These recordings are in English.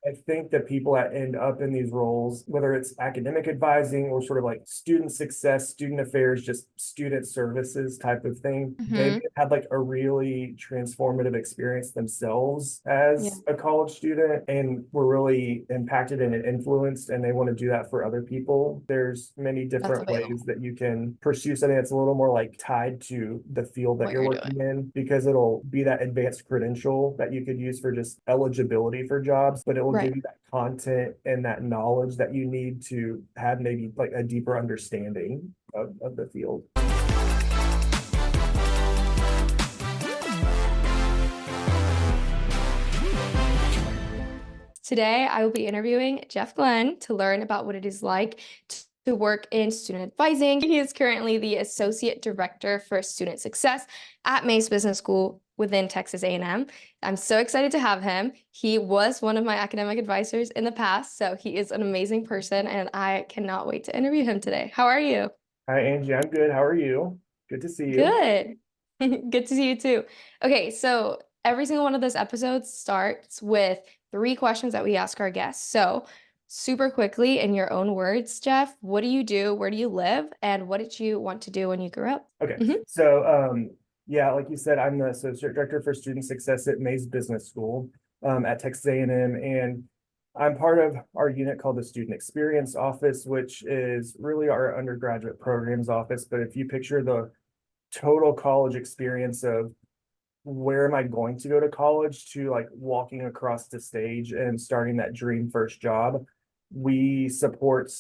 I think that people that end up in these roles, whether it's academic advising or sort of like student success, student affairs, just student services type of thing, they've Hmm. had like a really transformative experience themselves Yeah, as a college student and were really impacted and influenced, and they want to do that for other people. There's many that's different available. ways that you can pursue something that's a little more like tied to the field that What you're you're doing. working in, because it'll be that advanced credential that you could use for just eligibility for jobs, but it will Right. give you that content and that knowledge that you need to have maybe like a deeper understanding of the field. Today, I will be interviewing Jeff Glenn to learn about what it is like to work in student advising. He is currently the Associate Director for Student Success at Mace Business School within Texas A&M. I'm so excited to have him. He was one of my academic advisors in the past, so he is an amazing person, and I cannot wait to interview him today. How are you? Hi, Angie. I'm good. How are you? Good to see you. Good. Good to see you too. Okay, so every single one of those episodes starts with three questions that we ask our guests. So, super quickly, in your own words, Jeff, what do you do? Where do you live? And what did you want to do when you grew up? Okay. Hmm. So, yeah, like you said, I'm the Associate Director for Student Success at Mays Business School at Texas A&M, and I'm part of our unit called the Student Experience Office, which is really our undergraduate programs office. But if you picture the total college experience of where am I going to go to college to like walking across the stage and starting that dream first job, we support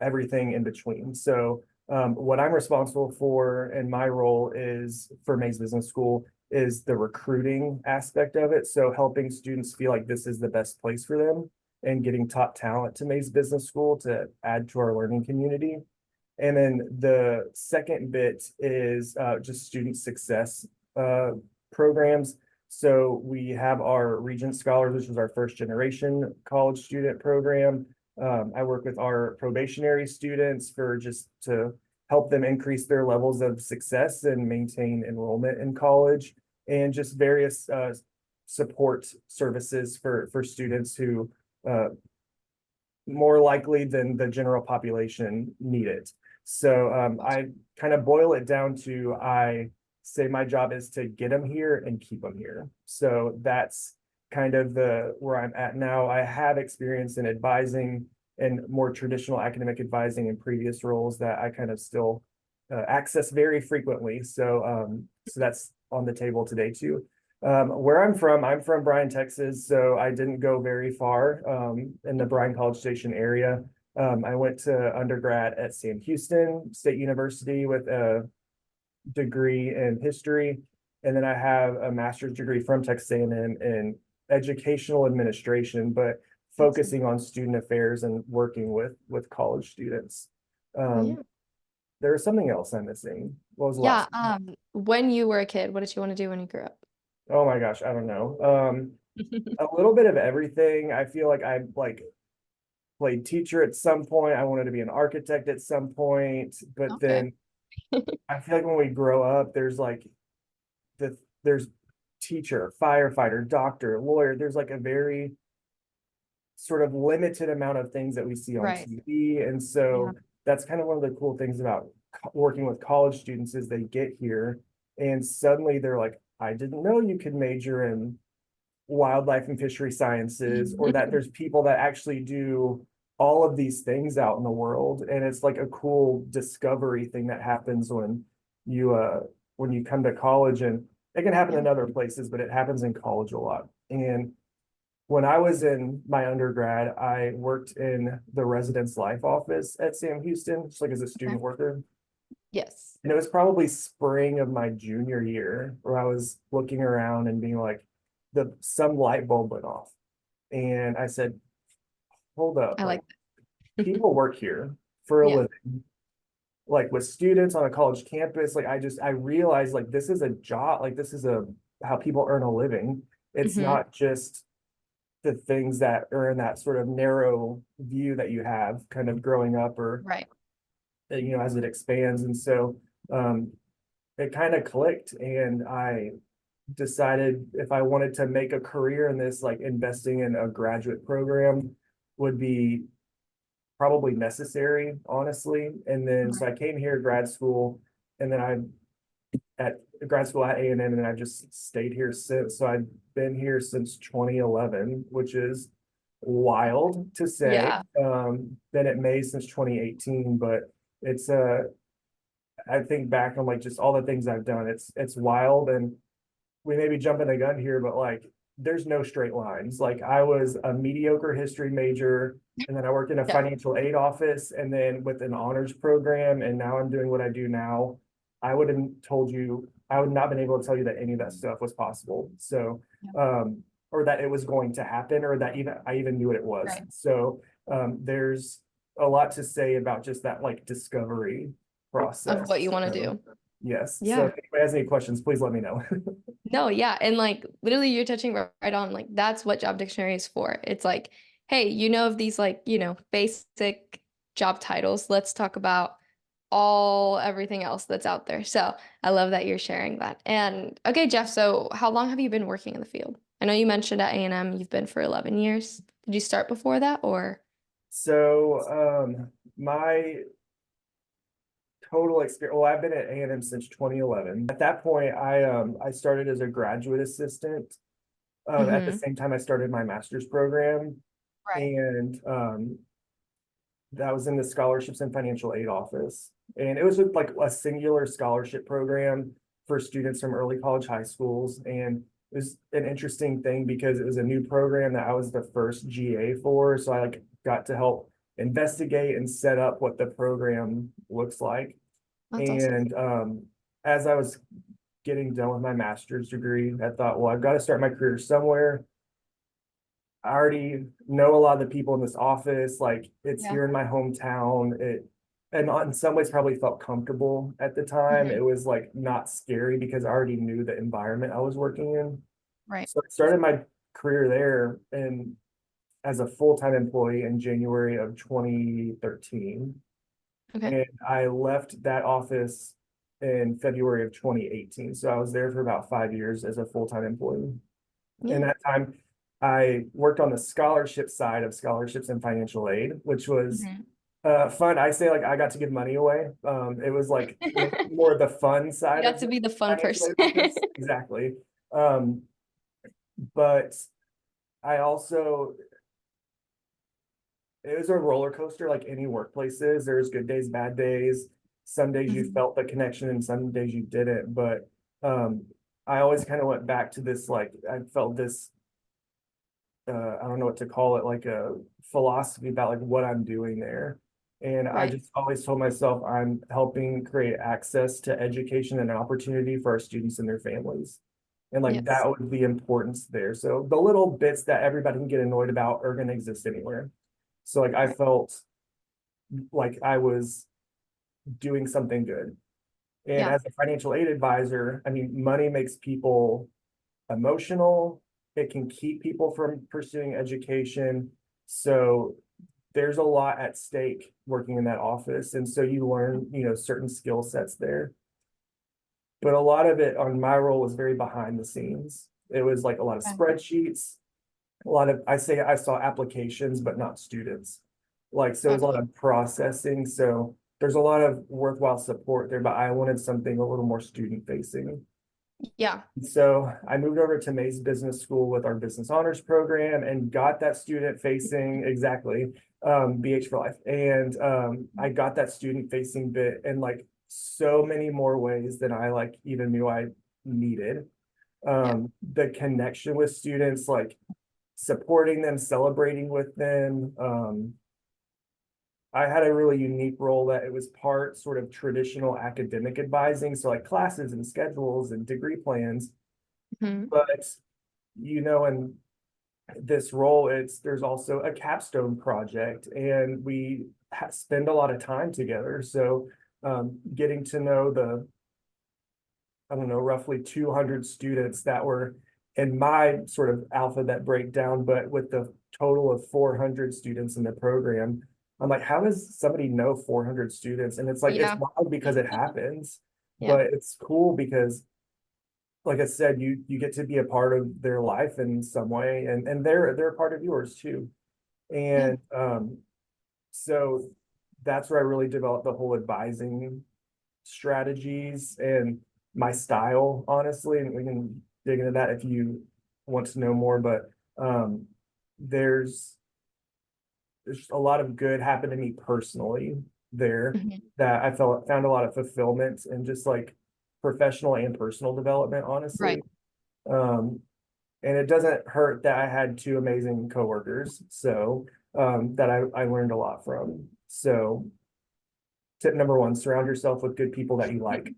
everything in between. So what I'm responsible for and my role is for Mays Business School is the recruiting aspect of it. So helping students feel like this is the best place for them and getting top talent to Mays Business School to add to our learning community. And then the second bit is just student success uh, programs. So we have our Regent Scholars, which is our first generation college student program. I work with our probationary students for just to help them increase their levels of success and maintain enrollment in college, and just various support services for students who more likely than the general population need it. So I kind of boil it down to I say my job is to get them here and keep them here. So that's kind of the where I'm at now. I have experience in advising and more traditional academic advising in previous roles that I kind of still access very frequently. So that's on the table today too. Where I'm from Bryan, Texas, so I didn't go very far in the Bryan College Station area. I went to undergrad at Sam Houston State University with a degree in history, and then I have a master's degree from Texas A&M in educational administration, but focusing on student affairs and working with college students. Um, Yeah. there was something else I'm missing. What was the Yeah. last one? When you were a kid, what did you want to do when you grew up? Oh my gosh, I don't know. A little bit of everything. I feel like I like played teacher at some point. I wanted to be an architect at some point, but Okay. then I feel like when we grow up, there's like there's teacher, firefighter, doctor, lawyer. There's like a very sort of limited amount of things that we see on Right. TV. And Yeah. so that's kind of one of the cool things about working with college students is they get here and suddenly they're like, I didn't know you could major in wildlife and fishery sciences, or that there's people that actually do all of these things out in the world. And it's like a cool discovery thing that happens when you come to college, and it can happen Yeah. in other places, but it happens in college a lot. And when I was in my undergrad, I worked in the residence life office at Sam Houston, just like as a Okay. student worker. Yes. And it was probably spring of my junior year where I was looking around and being like, some light bulb went off. And I said, hold up, I like like that. people work here for a Yeah. living, like with students on a college campus. Like I realized like this is a job, like this is a how people earn a living. It's Hmm. not just the things that are in that sort of narrow view that you have kind of growing up, or Right. as it expands. And so it kind of clicked, and I decided if I wanted to make a career in this, like investing in a graduate program would be probably necessary, honestly. And then so I came here grad school, and then I at grad school at A&M, and then I just stayed here since. So I've been here since 2011, which is wild to say. Yeah. Been at May since 2018, but it's I think back on like just all the things I've done. It's wild, and we may be jumping the gun here, but like there's no straight lines. Like I was a mediocre history major, and then I worked in a Yeah. financial aid office, and then with an honors program, and now I'm doing what I do now. I would have told you, I would not been able to tell you that any of that stuff was possible. So, or that it was going to happen, or that even I even knew what it was. Right. So, there's a lot to say about just that like discovery Of process. what you want to So, do. yes. So Yeah. if anybody has any questions, please let me know. No, yeah. And like literally you're touching right on like that's what job dictionary is for. It's like, hey, you know of these like, basic job titles. Let's talk about everything else that's out there. So I love that you're sharing that. And okay, Jeff, so how long have you been working in the field? I know you mentioned at A&M you've been for 11 years. Did you start before that or? So, my total experience, well, I've been at A&M since 2011. At that point, I started as a graduate assistant. At the Hmm. same time, I started my master's program, Right. and that was in the scholarships and financial aid office. And it was with like a singular scholarship program for students from early college high schools. And it was an interesting thing because it was a new program that I was the first GA for. So I like got to help investigate and set up what the program looks like. That's awesome. And as I was getting done with my master's degree, I thought, well, I've got to start my career somewhere. I already know a lot of the people in this office. Like it's Yeah. here in my hometown. And in some ways probably felt comfortable at the time. Hmm. It was like not scary because I already knew the environment I was working in. Right. So I started my career there and as a full-time employee in January of 2013. Okay. And I left that office in February of 2018. So I was there for about 5 years as a full-time employee. In Yeah. that time, I worked on the scholarship side of scholarships and financial aid, which was Hmm. fun. I say like I got to give money away. It was like more the fun You side got of to the be the fun financial person. aid office. Exactly. Um, but I also it was a roller coaster like any workplace is. There's good days, bad days. Some days you Mhm. felt the connection and some days you didn't. But um, I always kind of went back to this like I felt this I don't know what to call it, like a philosophy about like what I'm doing there. And I Right. just always told myself I'm helping create access to education and opportunity for our students and their families. And like that Yes. was the importance there. So the little bits that everybody can get annoyed about are going to exist anywhere. So like I Right. felt like I was doing something good. And Yeah. as a financial aid advisor, I mean, money makes people emotional. It can keep people from pursuing education. So there's a lot at stake working in that office. And so you learn, certain skill sets there. But a lot of it on my role was very behind the scenes. It was like a lot of Okay. spreadsheets, a lot of, I say I saw applications, but not students. Like, so it was a lot Okay. of processing. So there's a lot of worthwhile support there, but I wanted something a little more student facing. Yeah. So I moved over to Mays Business School with our business honors program and got that student facing exactly BH for life. And I got that student facing bit in like so many more ways than I like even knew I needed. Yeah. The connection with students, like supporting them, celebrating with them. I had a really unique role that it was part sort of traditional academic advising, so like classes and schedules and degree plans. Mhm. But in this role, there's also a capstone project, and we spend a lot of time together. So getting to know I don't know, roughly 200 students that were in my sort of alphabet breakdown, but with the total of 400 students in the program, I'm like, how does somebody know 400 students? And it's like, it's Yeah. wild because it happens, Yeah. but it's cool because like I said, you get to be a part of their life in some way, and they're a part of yours too. Yeah. And so that's where I really developed the whole advising strategies and my style, honestly, and we can dig into that if you want to know more, but um there's a lot of good happened to me personally there Mhm. that I felt found a lot of fulfillment and just like professional and personal development, Right. honestly. Um, and it doesn't hurt that I had two amazing coworkers, so that I learned a lot from. So tip number one, surround yourself with good people that you like.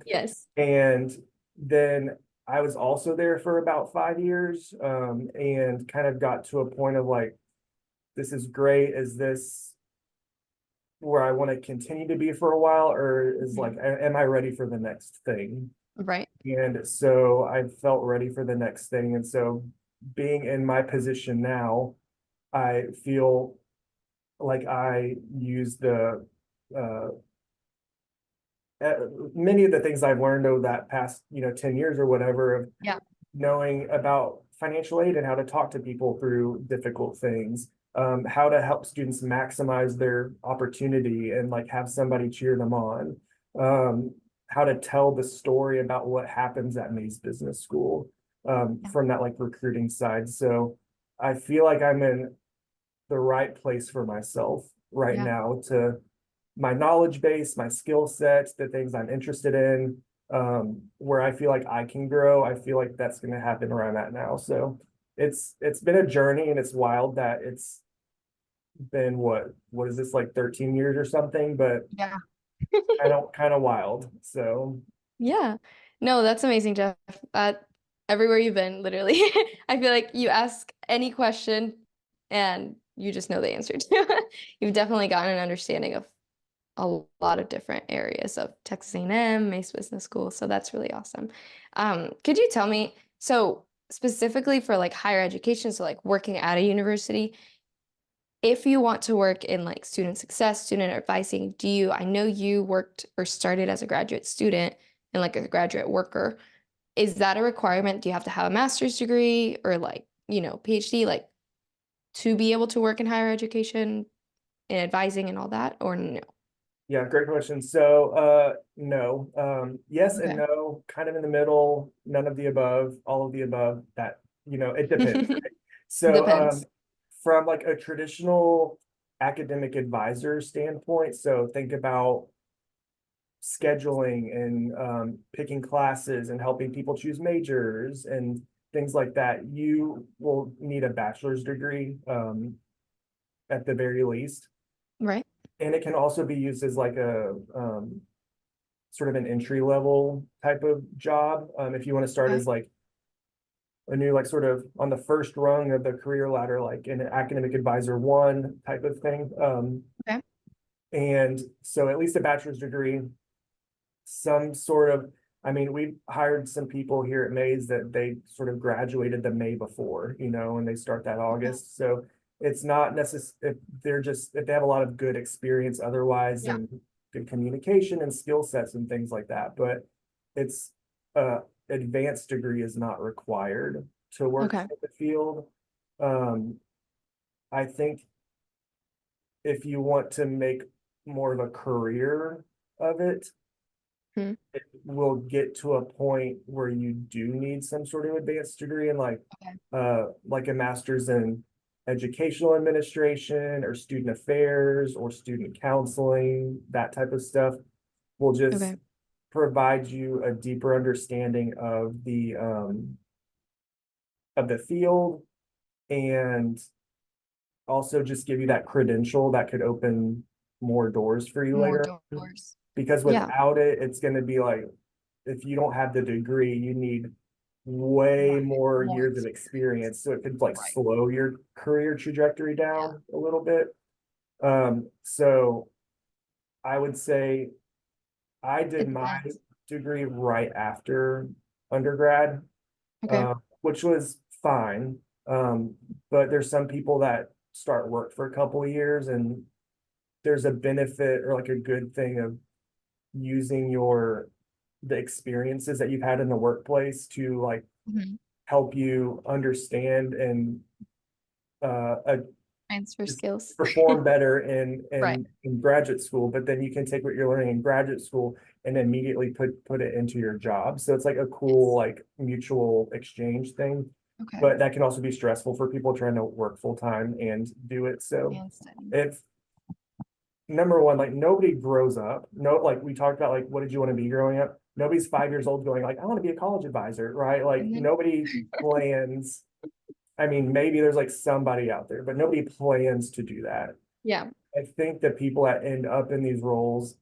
Yes. And then I was also there for about 5 years, and kind of got to a point of like, this is great. Is this where I want to continue to be for a while, or is Mhm. like, am I ready for the next thing? Right. And so I felt ready for the next thing. And so being in my position now, I feel like I use the uh, uh, many of the things I've learned over that past, 10 years or whatever, of Yeah. knowing about financial aid and how to talk to people through difficult things, how to help students maximize their opportunity and like have somebody cheer them on, how to tell the story about what happens at Mays Business School, Yeah. from that like recruiting side. So I feel like I'm in the right place for myself right Yeah. now to my knowledge base, my skill sets, the things I'm interested in, where I feel like I can grow. I feel like that's going to happen where I'm at now. So it's been a journey, and it's wild that it's been what is this, like 13 years or something, but Yeah. kind of wild. So Yeah. No, that's amazing, Jeff. Everywhere you've been, literally. I feel like you ask any question and you just know the answer to. You've definitely gotten an understanding of a lot of different areas of Texas A&M, Mace Business School. So that's really awesome. Could you tell me, so specifically for like higher education, so like working at a university, if you want to work in like student success, student advising, I know you worked or started as a graduate student and like a graduate worker. Is that a requirement? Do you have to have a master's degree or like, PhD, like to be able to work in higher education and advising and all that, or no? yeah, great question. So no, yes and Okay. no, kind of in the middle, none of the above, all of the above. That, it depends, right? So Depends. from like a traditional academic advisor standpoint, so think about scheduling and picking classes and helping people choose majors and things like that, you will need a bachelor's degree, at the very least. Right. And it can also be used as like a sort of an entry level type of job. If you want to start Okay. as like a new, like sort of on the first rung of the career ladder, like an academic advisor one type of thing. Okay. And so at least a bachelor's degree, some sort of, I mean, we've hired some people here at Mays that they sort of graduated the May before, and they start that Okay. August. So it's not necessary if if they have a lot of good experience otherwise Yeah. and good communication and skill sets and things like that. But it's advanced degree is not required to work Okay. in the field. Um, I think if you want to make more of a career of it, Hmm. it will get to a point where you do need some sort of advanced degree in Okay. like a master's in educational administration or student affairs or student counseling, that type of stuff will just Okay. provide you a deeper understanding of the field, and also just give you that credential that could open more doors for you More later. doors. Because Yeah. without it, it's going to be like, if you don't have the degree, you need way Right. more More years of experience. experience. So it could like Right. slow your career trajectory Yeah. down a little bit. So I would say I did It my depends. degree right after undergrad, Okay. which was fine. But there's some people that start work for a couple of years, and there's a benefit or like a good thing of using the experiences that you've had in the workplace to like Mhm. help you understand and uh, Transfer just skills. perform better Right. in graduate school, but then you can take what you're learning in graduate school and immediately put it into your job. So it's like a cool Yes. like mutual exchange thing. Okay. But that can also be stressful for people trying to work full time and do it. So And study. if number one, like nobody grows up. No, like we talked about, like, what did you want to be growing up? Nobody's 5 years old going like, I want to be a college advisor, right? Like And then nobody plans. I mean, maybe there's like somebody out there, but nobody plans to do that. yeah. I think that people that end up in these roles,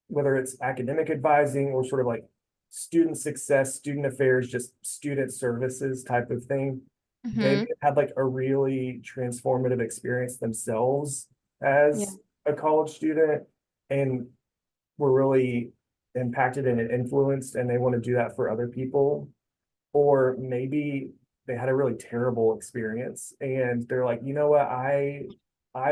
whether it's academic advising or sort of like student success, student affairs, just student services type of thing, they've Hmm. had like a really transformative experience themselves Yeah. as a college student and were really impacted and influenced, and they want to do that for other people. Or maybe they had a really terrible experience and they're like, you know what,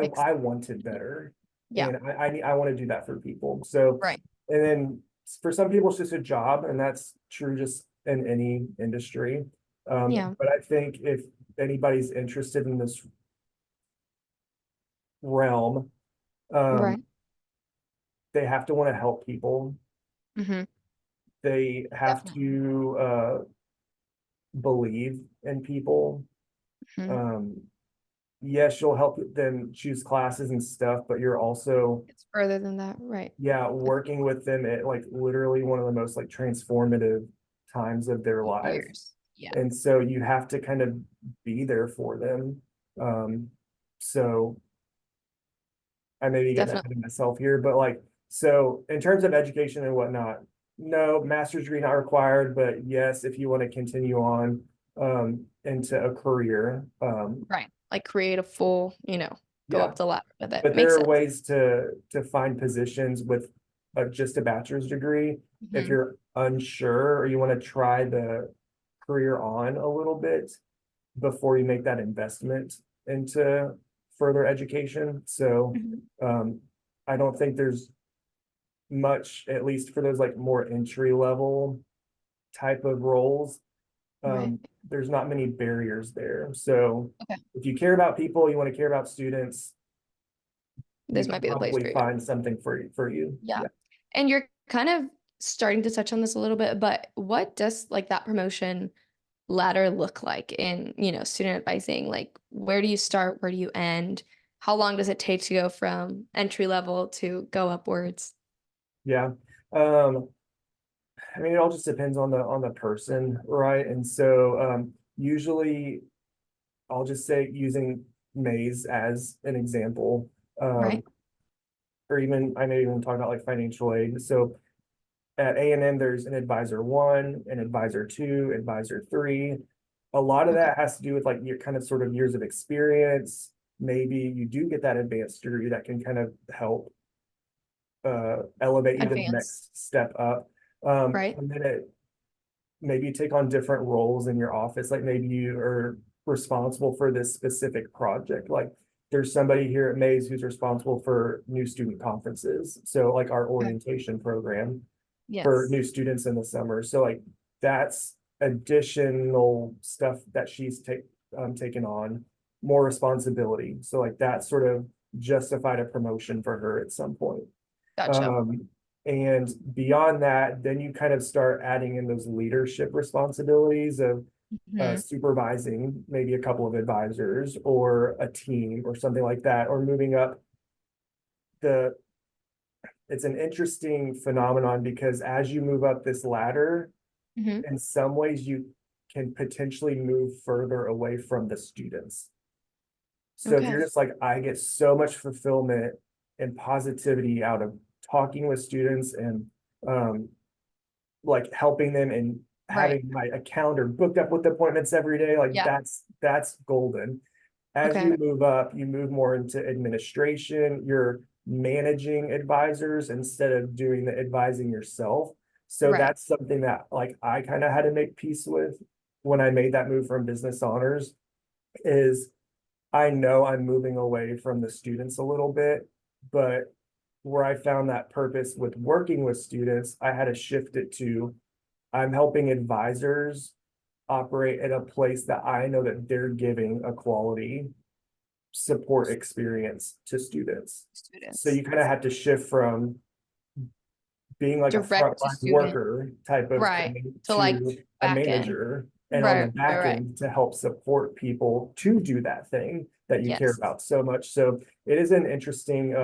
Makes I wanted better, yeah. and I want to do that for people. So, Right. and then for some people it's just a job, and that's true just in any industry. Yeah. But I think if anybody's interested in this realm, um, Right. they have to want to help people. Hmm. They have Definitely. to believe in people. Hmm. Um, yes, you'll help them choose classes and stuff, but you're also, It's further than that. Right. yeah, working with them at like literally one of the most like transformative times of their life. Years. Yeah. And so you have to kind of be there for them. Um, so I may be getting ahead Definitely. of myself here, but like, so in terms of education and whatnot, no master's degree not required, but yes, if you want to continue on into a career, Right. Like create a full, go yeah. up the ladder with it. But there Makes are sense. ways to find positions with just a bachelor's degree. If Hmm. you're unsure or you want to try the career on a little bit before you make that investment into further education. So Hmm. um, I don't think there's much, at least for those like more entry level type of roles. Right. There's not many barriers there. So Okay. if you care about people, you want to care about students, you This can might be the place probably for you. find something for you. Yeah. Yeah. And you're kind of starting to touch on this a little bit, but what does like that promotion ladder look like in, student advising? Like, where do you start? Where do you end? How long does it take to go from entry level to go upwards? Yeah. Um, I mean, it all just depends on the person, right? And so usually I'll just say using Maze as an example. Right. Or even I may even talk about like financial aid. So at A&M, there's an advisor one, an advisor two, advisor three. A lot of Okay. that has to do with like your kind of sort of years of experience. Maybe you do get that advanced degree that can kind of help elevate you to the Advance. next step up. Right. And then maybe you take on different roles in your office. Like maybe you are responsible for this specific project. Like there's somebody here at Mays who's responsible for new student conferences. So like our Okay. orientation program for Yes. new students in the summer. So like that's additional stuff that she's taken on, more responsibility. So like that sort of justified a promotion for her at some point. Gotcha. Um, and beyond that, then you kind of start adding in those leadership responsibilities of Hmm. supervising maybe a couple of advisors or a team or something like that, or moving up the it's an interesting phenomenon because as you move up this ladder, Hmm. in some ways you can potentially move further away from the students. So if Okay. you're just like, I get so much fulfillment and positivity out of talking with students and um, like helping them and Right. having my calendar booked up with appointments every day, like Yeah. that's golden. As Okay. you move up, you move more into administration, you're managing advisors instead of doing the advising yourself. So Right. that's something that like I kind of had to make peace with when I made that move from business honors is I know I'm moving away from the students a little bit, but where I found that purpose with working with students, I had to shift it to I'm helping advisors operate at a place that I know that they're giving a quality support experience to students. So Students. you kind of have to shift from being like a Direct to frontline student. worker type of Right. thing To like to a back end. manager and on the Right, right, back right. end to help support people to do that thing that you care Yes. about so much. So it is an interesting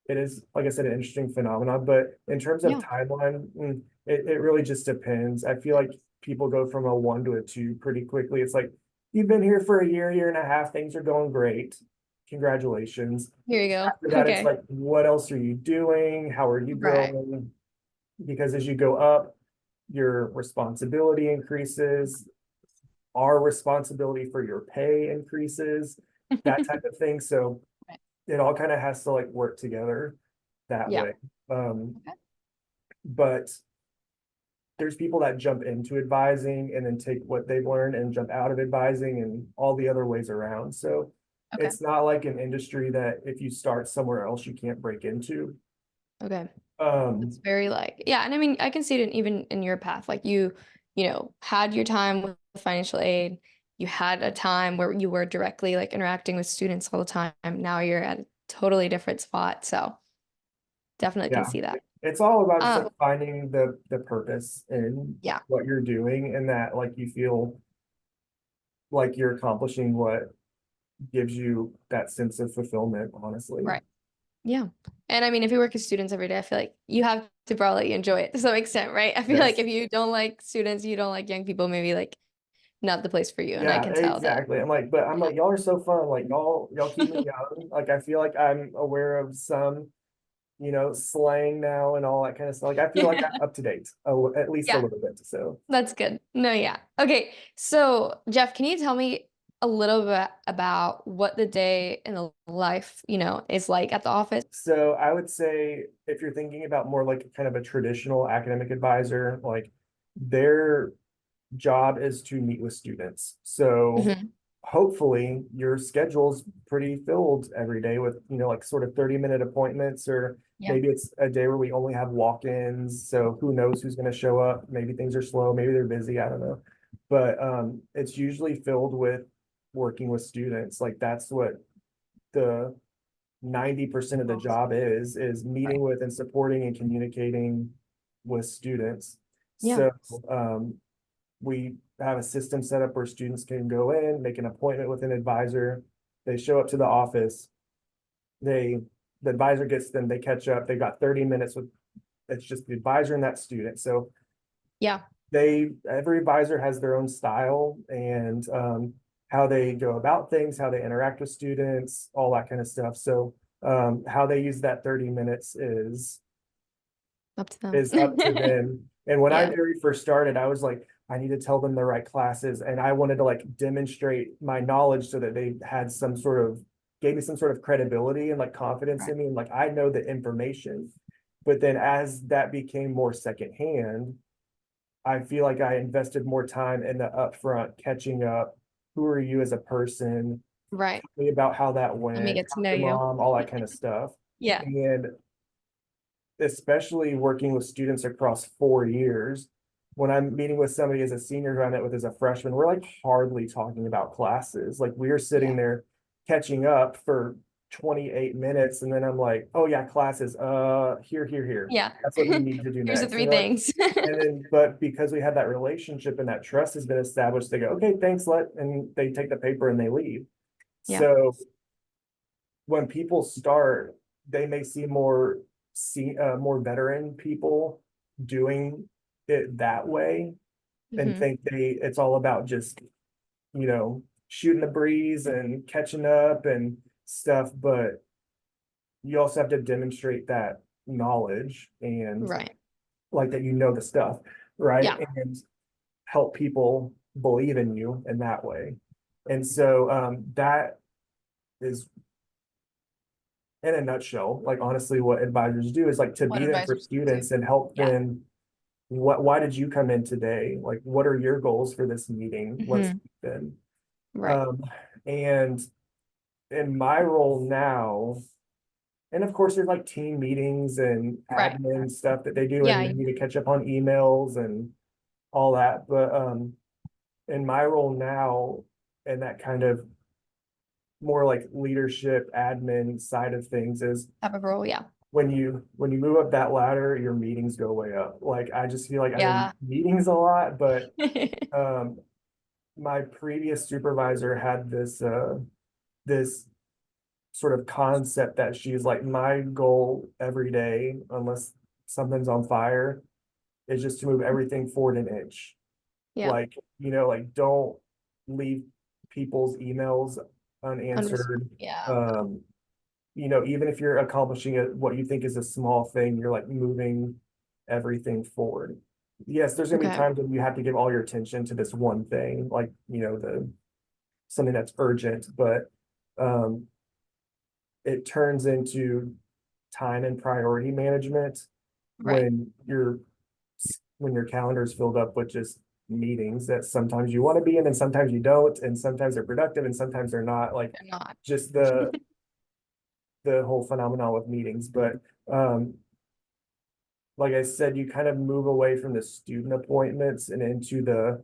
it is, like I said, an interesting phenomenon, but in terms of Yeah. timeline, it really just depends. I feel like people go from a 1 to a 2 pretty quickly. It's like, you've been here for a year and a half, things are going great. Congratulations. Here you go. After that, it's Okay. like, what else are you doing? How are you Right. growing? Because as you go up, your responsibility increases, our responsibility for your pay increases, that type of thing. So Right. it all kind of has to like work together that Yeah. way. Okay. But there's people that jump into advising and then take what they've learned and jump out of advising and all the other ways around. So Okay. it's not like an industry that if you start somewhere else, you can't break into. Okay. Um, It's very like, yeah, and I mean, I can see it even in your path. Like you know, had your time with financial aid, you had a time where you were directly like interacting with students all the time. Now you're at a totally different spot. So definitely can yeah, see that. it's all about just like Um, finding the purpose in yeah, what you're doing and that like you feel like you're accomplishing what gives you that sense of fulfillment, honestly. right. Yeah. And I mean, if you work with students every day, I feel like you have to probably enjoy it to some extent, right? I feel like Yes. if you don't like students, you don't like young people, maybe like not the place for you. And I Yeah, can tell that. exactly. I'm like, y'all are so fun. Like y'all keep me young. Like I feel like I'm aware of some, slang now and all that kind of stuff. Like I feel like I'm up to date, at least a Yeah. little bit. So That's good. No, yeah. Okay. So, Jeff, can you tell me a little bit about what the day in the life, is like at the office? so I would say if you're thinking about more like kind of a traditional academic advisor, like their job is to meet with students. So Hmm. hopefully your schedule's pretty filled every day with, like sort of 30-minute appointments, or Yeah. maybe it's a day where we only have walk-ins. So who knows who's going to show up? Maybe things are slow, maybe they're busy. I don't know. But it's usually filled with working with students. Like that's what the 90% of the job is meeting Right. with and supporting and communicating with students. Yeah. So we have a system set up where students can go in, make an appointment with an advisor. They show up to the office. They, the advisor gets them, they catch up. They got 30 minutes with, it's just the advisor and that student. So Yeah. every advisor has their own style and how they go about things, how they interact with students, all that kind of stuff. So how they use that 30 minutes Up to them. is up to them. And when I Yeah. very first started, I was like, I need to tell them the right classes. And I wanted to like demonstrate my knowledge so that they had some sort of, gave me some sort of credibility and like confidence Right. in me. And like, I know the information. But then as that became more secondhand, I feel like I invested more time in the upfront catching up. Who are you as a person? Right. Tell me about how that Let me went. get to How's know your you. mom? All that kind of stuff. Yeah. And especially working with students across 4 years. When I'm meeting with somebody as a senior who I met with as a freshman, we're like hardly talking about classes. Like we are sitting Yeah. there catching up for 28 minutes. And then I'm like, oh yeah, classes, here. Yeah. That's what we need to do Here's the next. three things. And then, but because we have that relationship and that trust has been established, they go, okay, thanks, and they take the paper and they leave. Yeah. So when people start, they may see more veteran people doing it that way and Hmm. think it's all about just, shooting the breeze and catching up and stuff, but you also have to demonstrate that knowledge and Right. like that the stuff, right? Yeah. And help people believe in you in that way. And so that is in a nutshell, like honestly, what advisors do is like to What be there for advisors do. students and help Yeah. them. Why did you come in today? Like, what are your goals for this meeting? Let's Hmm. then. Right. Um, and in my role now, And of course, there's like team meetings and Right. admin stuff that they do, Yeah. and they need to catch up on emails and all that. But in my role now, and that kind of more like leadership admin side of things is Type of role. Yeah. when you move up that ladder, your meetings go way up. Like I just feel like I'm in Yeah. meetings a lot, but um my previous supervisor had this sort of concept that she's like, my goal every day, unless something's on fire, is just to move everything forward an inch. Yeah. Like, like don't leave people's emails unanswered. Yeah. Um, even if you're accomplishing what you think is a small thing, you're like moving everything forward. Yes, there's gonna be Okay. times when you have to give all your attention to this one thing, like, the something that's urgent, but um it turns into time and priority management Right. when your calendar is filled up with just meetings that sometimes you want to be in and sometimes you don't, and sometimes they're productive and sometimes they're not, like They're not. just the whole phenomenon with meetings. But um like I said, you kind of move away from the student appointments and into the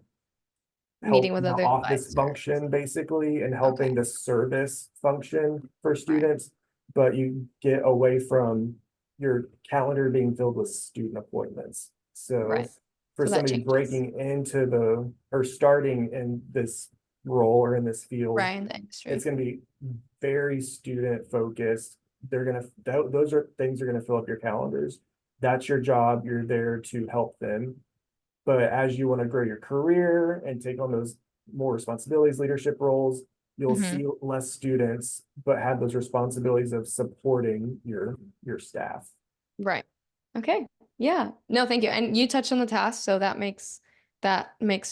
Meeting help with the other office advisors. function basically, and Okay. helping the service function for Right. students. But you get away from your calendar being filled with student appointments. Right. So for So that somebody changes. breaking into or starting in this role or in this field, Right. In the it's industry. going to be very student focused. Those are things are going to fill up your calendars. That's your job. You're there to help them. But as you want to grow your career and take on those more responsibilities, leadership roles, you'll Hmm. see less students, but have those responsibilities of supporting your staff. Right. Okay. Yeah. No, thank you. And you touched on the task, so that makes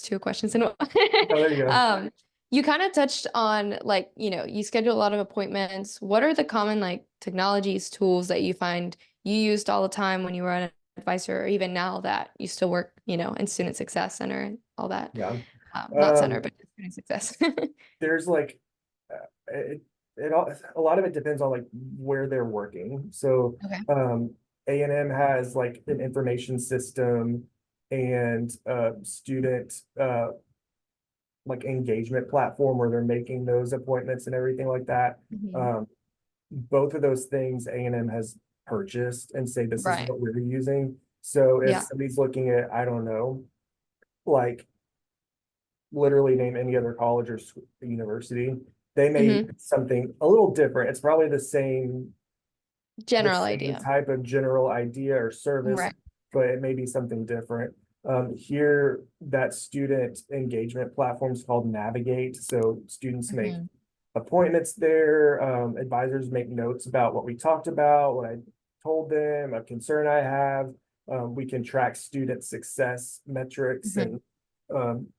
two questions in one. Oh, there you go. You kind of touched on like, you schedule a lot of appointments. What are the common like technologies, tools that you find you used all the time when you were an advisor, or even now that you still work, in Student Success Center and all that? Yeah. Not center, Um, but Student Success. there's like it, a lot of it depends on like where they're working. So Okay. A&M has like an information system and student like engagement platform where they're making those appointments and everything like that. Mhm. Um, both of those things A&M has purchased and say this is Right. what we're using. So if Yeah. somebody's looking at, I don't know, like literally name any other college or university, they may Hmm. something a little different. It's probably the General same idea. type of general idea or service, Right. but it may be something different. Here, that student engagement platform is called Navigate. So students make Hmm. appointments there. Advisors make notes about what we talked about, what I told them, a concern I have. We can track student success metrics, Hmm. and um,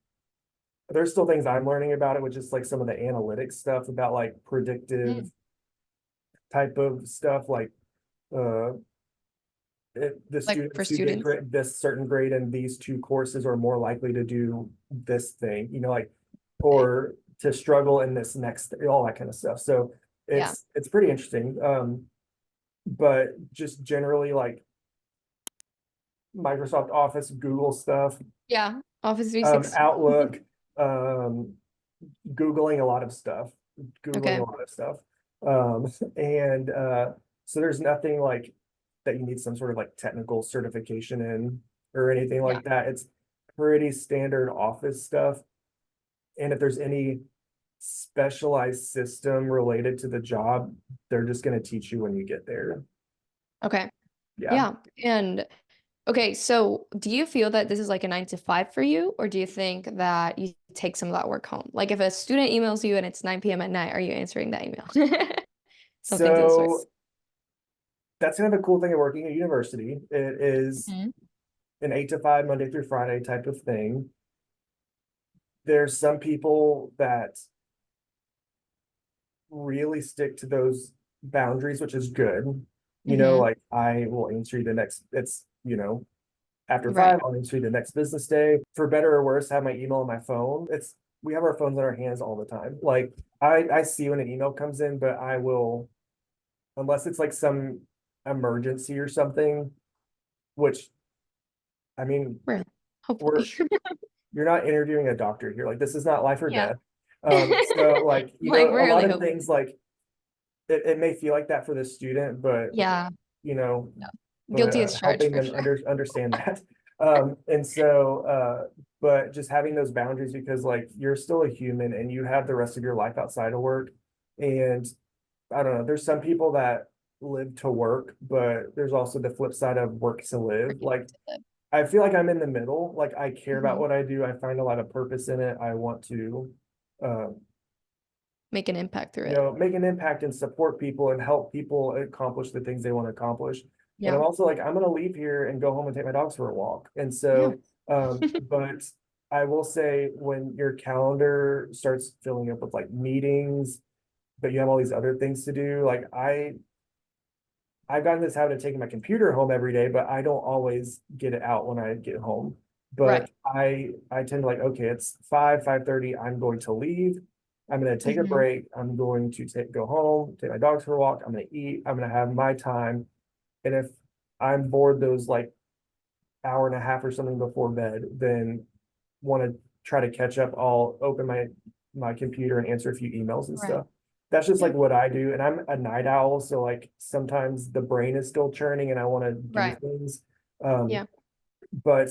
there's still things I'm learning about it, which is like some of the analytics stuff about like predictive type of stuff, like uh, the Like for students who get students. this certain grade in these two courses are more likely to do this thing, like, or to struggle in this next, all that kind of stuff. So Yeah. it's pretty interesting. But just generally like Microsoft Office, Google stuff, Yeah. Office 360. Outlook, um, Googling a lot of stuff, Googling a Okay. lot of stuff. And so there's nothing like that you need some sort of like technical certification in or anything Yeah. like that. It's pretty standard office stuff. And if there's any specialized system related to the job, they're just going to teach you when you get there. Okay. Yeah. Yeah. And okay, so do you feel that this is like a 9 to 5 for you, or do you think that you take some of that work home? Like if a student emails you and it's 9 p.m. at night, are you answering that email? Something to the sort. So that's kind of a cool thing of working at university. It is Mhm. an 8 to 5, Monday through Friday type of thing. There's some people that really stick to those boundaries, which is good. Mhm. Like I will answer you the next, after Right. 5, I'll answer you the next business day. For better or worse, have my email on my phone. We have our phones in our hands all the time. Like I see when an email comes in, but I will unless it's like some emergency or something, which, I mean, Really, we're, hopefully. you're not interviewing a doctor here. Like, this is not life or Yeah. death. So like, Like a lot rarely of hope. things like it may feel like that for the student, but Yeah. you know, No. Guilty as charged helping for them sure. understand that. And so, but just having those boundaries because like you're still a human and you have the rest of your life outside of work. And I don't know, there's some people that live to work, but there's also the flip side of work to live. Like I feel like I'm in the middle. Like I care about Mhm. what I do. I find a lot of purpose in it. I want to, uh, Make an impact through it. make an impact and support people and help people accomplish the things they want to accomplish. But I'm Yeah. also like, I'm gonna leave here and go home and take my dogs for a walk. And Yeah. so, but I will say when your calendar starts filling up with like meetings, but you have all these other things to do, like I've gotten this habit of taking my computer home every day, but I don't always get it out when I get home. But Right. I tend to like, okay, it's 5:30, I'm going to leave. I'm gonna take a Mhm. break. I'm going to go home, take my dogs for a walk. I'm gonna eat. I'm gonna have my time. And if I'm bored those like hour and a half or something before bed, then want to try to catch up, I'll open my computer and answer a few emails and Right. stuff. That's just Yeah. like what I do. And I'm a night owl, so like sometimes the brain is still churning and I want to do Right. things. Um, Yeah. but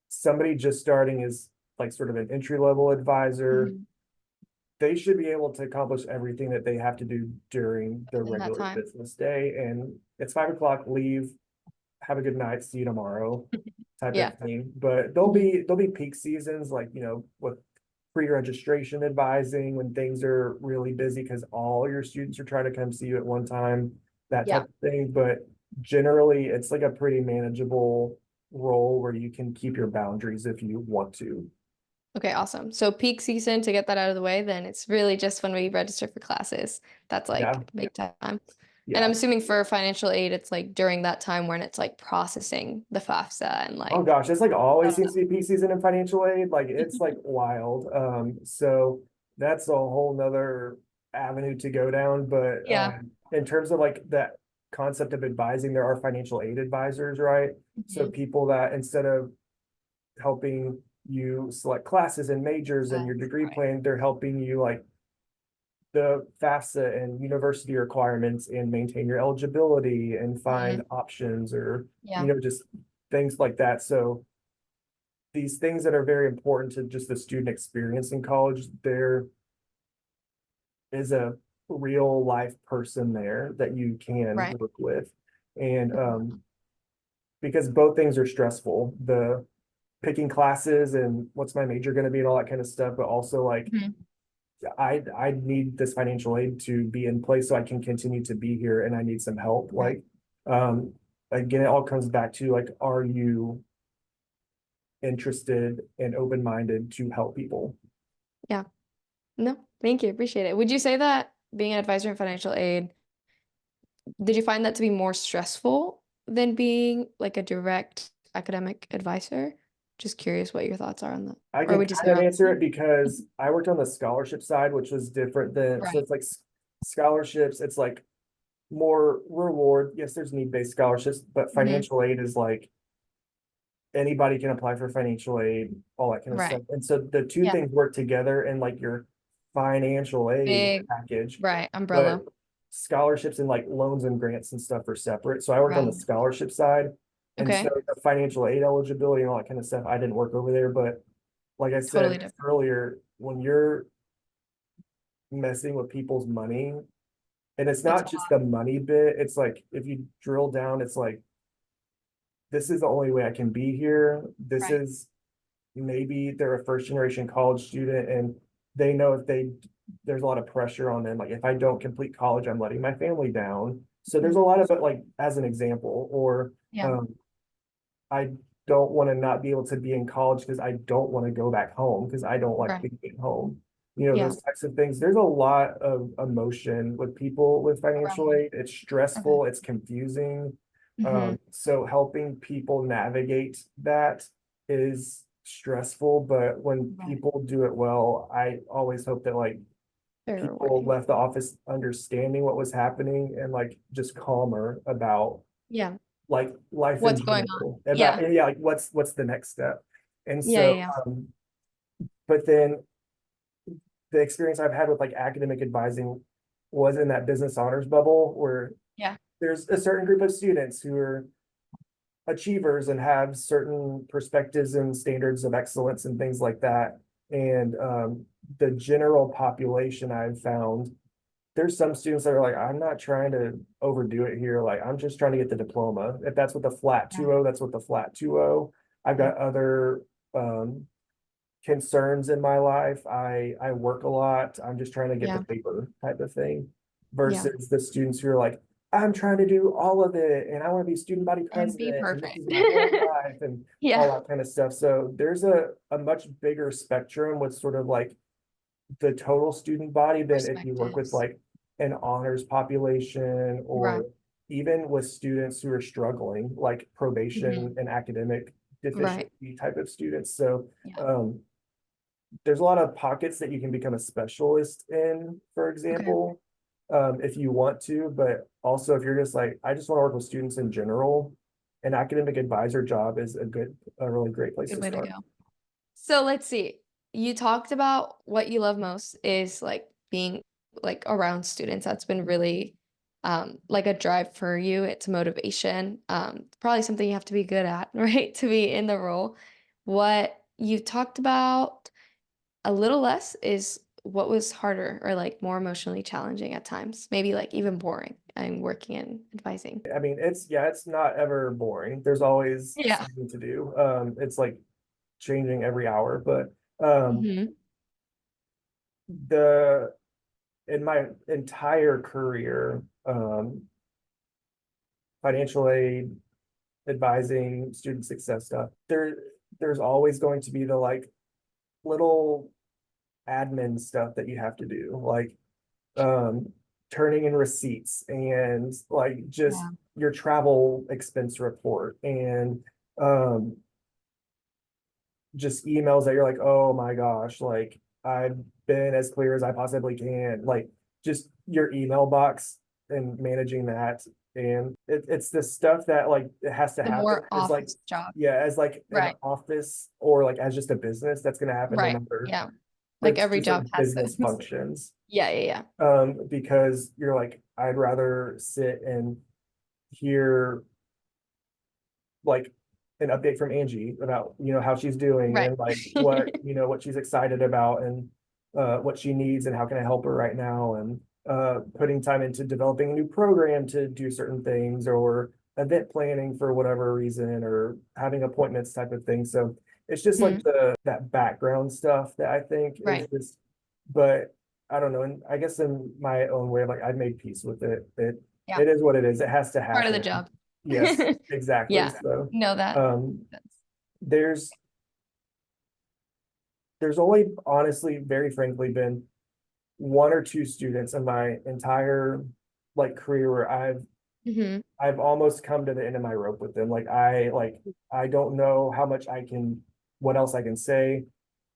somebody just starting is like sort of an entry level advisor. Mhm. They should be able to accomplish everything that they have to do during their In that regular time. business day. And it's 5 o'clock, leave, have a good night, see you tomorrow type Yeah. of thing. But there'll Mhm. be peak seasons like, with pre-registration advising when things are really busy because all your students are trying to come see you at one time, that type Yeah. of thing. But generally it's like a pretty manageable role where you can keep your boundaries if you want to. Okay, awesome. So peak season, to get that out of the way, then it's really just when we register for classes. That's Yeah, like big time. And I'm yeah. assuming for financial aid, it's like during that time when it's like processing the FAFSA and Oh like, gosh, it's like I always don't seems to be peak season in financial aid. Like it's like wild. So that's a whole nother avenue to go down. But Yeah. in terms of like that concept of advising, there are financial aid advisors, right? So Mhm. people that instead of helping you select classes and majors and your degree Right. plan, they're helping you like the FAFSA and university requirements and maintain your eligibility and find Mhm. options or, Yeah. just things like that. So these things that are very important to just the student experience in college, there is a real life person there that you can Right. work with. And Mhm. because both things are stressful, the picking classes and what's my major going to be and all that kind of stuff, but also like Mhm. I need this financial aid to be in place so I can continue to be here and I need some help. Right. Like um again, it all comes back to like, are you interested and open-minded to help people? Yeah. No, thank you. Appreciate it. Would you say that being an advisor in financial aid, did you find that to be more stressful than being like a direct academic advisor? Just curious what your thoughts are on that. I Or can would you say kind of around answer the it because same? I worked on the scholarship side, which was different than, so Right. it's like scholarships, it's like more reward. Yes, there's need-based scholarships, but Mhm. financial aid is like anybody can apply for financial aid, all that kind of Right. stuff. And so the two Yeah. things work together in like your financial aid Big, package, right. but Umbrella. scholarships and like loans and grants and stuff are separate. So I worked on the Right. scholarship side. And so Okay. the financial aid eligibility and all that kind of stuff, I didn't work over there, but like I said Totally different. earlier, when you're messing with people's money, and it's It's not a just lot. the money bit, it's like if you drill down, it's like this is the only way I can be here. This Right. is maybe they're a first generation college student and they know if they there's a lot of pressure on them. Like if I don't complete college, I'm letting my family down. So there's a Mhm. lot of it, like as an example, or Yeah. um, I don't want to not be able to be in college because I don't want to go back home because I don't like Right. being at home. Yeah. Those types of things. There's a lot of emotion with people with financial Around. aid. It's Okay. stressful, it's confusing. Hmm. So helping people navigate that is stressful, but when Right. people do it well, I always hope that like Very people rewarding. left the office understanding what was happening and like just calmer about Yeah. like life in What's going on? general, about, Yeah. and yeah, like what's the next step. And Yeah. so Yeah. but then the experience I've had with like academic advising was in that business honors bubble where Yeah. there's a certain group of students who are achievers and have certain perspectives and standards of excellence and things like that. And the general population I've found, there's some students that are like, I'm not trying to overdo it here. Like, I'm just trying to get the diploma. If that's what the flat Yeah. 2.0, that's what the flat 2.0. I've got other concerns in my life. I work a lot. I'm just trying to get the Yeah. paper type of thing. Yeah. Versus the students who are like, I'm trying to do all of it and I want to be student body And be president and this perfect. is my whole life and all Yeah. that kind of stuff. So there's a much bigger spectrum with sort of like the total student body than if you work with Perspectives. like an honors population Right. or even with students who are struggling, like Hmm. probation and academic Right. deficiency type of students. So Yeah. there's a lot of pockets that you can become a specialist in, for Okay. example, if you want to, but also if you're just like, I just want to work with students in general, an academic advisor job is a really great place Good to way to start. go. So let's see. You talked about what you love most is like being like around students. That's been really like a drive for you. It's motivation. Probably something you have to be good at, right? To be in the role. What you talked about a little less is what was harder or like more emotionally challenging at times. Maybe like even boring and working and advising. I mean, it's not ever boring. There's always Yeah. something to do. It's like changing every hour, but um, Hmm. the in my entire career, financial aid, advising, student success stuff, there's always going to be the like little admin stuff that you have to do, like um turning in receipts and like just Yeah. your travel expense report and um just emails that you're like, oh my gosh, like I've been as clear as I possibly can, like just your email box and managing that. And it's the stuff that like it has to The happen more as like, office job. yeah, as like an Right. office or like as just a business that's going to happen no Right. matter Yeah. Like it's every just job like has business those. functions. Yeah, yeah, yeah. Because you're like, I'd rather sit and hear like an update from Angie about, how she's doing Right. and like what she's excited about and what she needs and how can I help her right now and putting time into developing a new program to do certain things or event planning for whatever reason or having appointments type of thing. So it's just like Mhm. that background stuff that I think is Right. just, but I don't know. And I guess in my own way, like I've made peace with it. Yeah. It is what it is. It has to Part of the happen. job. Yes, exactly. Yeah. So No, that um makes sense. there's there's only honestly, very frankly, been one or two students in my entire like career where Mhm. I've almost come to the end of my rope with them. Like I don't know how much I can, what else I can say,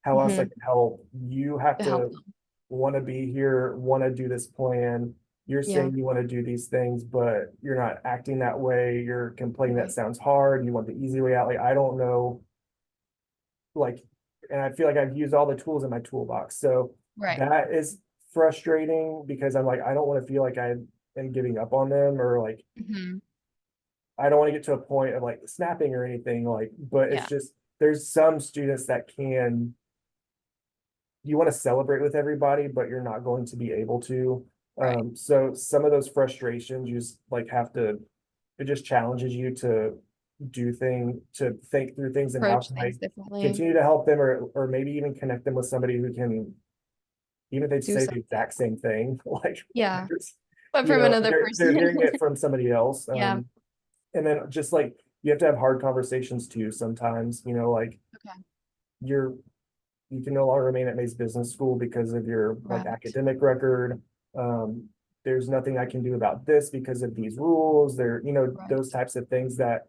how else I Mhm. can help. You have To help to them. want to be here, want to do this plan. You're Yeah. saying you want to do these things, but you're not acting that way. You're complaining that Right. sounds hard. You want the easy way out. Like I don't know, like, and I feel like I've used all the tools in my toolbox. So Right. that is frustrating because I'm like, I don't want to feel like I am giving up on them or like Mhm. I don't want to get to a point of like snapping or anything like, but it's Yeah. just there's some students that can you want to celebrate with everybody, but you're not going to be able to. Right. So some of those frustrations, you just like have to, it just challenges you to think through things and how Approach can I things differently. continue to help them or maybe even connect them with somebody who can, even if they Do say the something. exact same thing, like, Yeah. But from another they're person. hearing it from somebody else. Yeah. And then just like, you have to have hard conversations too sometimes, like Okay. you're you can no longer remain at Mays Business School because of your like Right. academic record. Um, there's nothing I can do about this because of these rules. Right. Those types of things that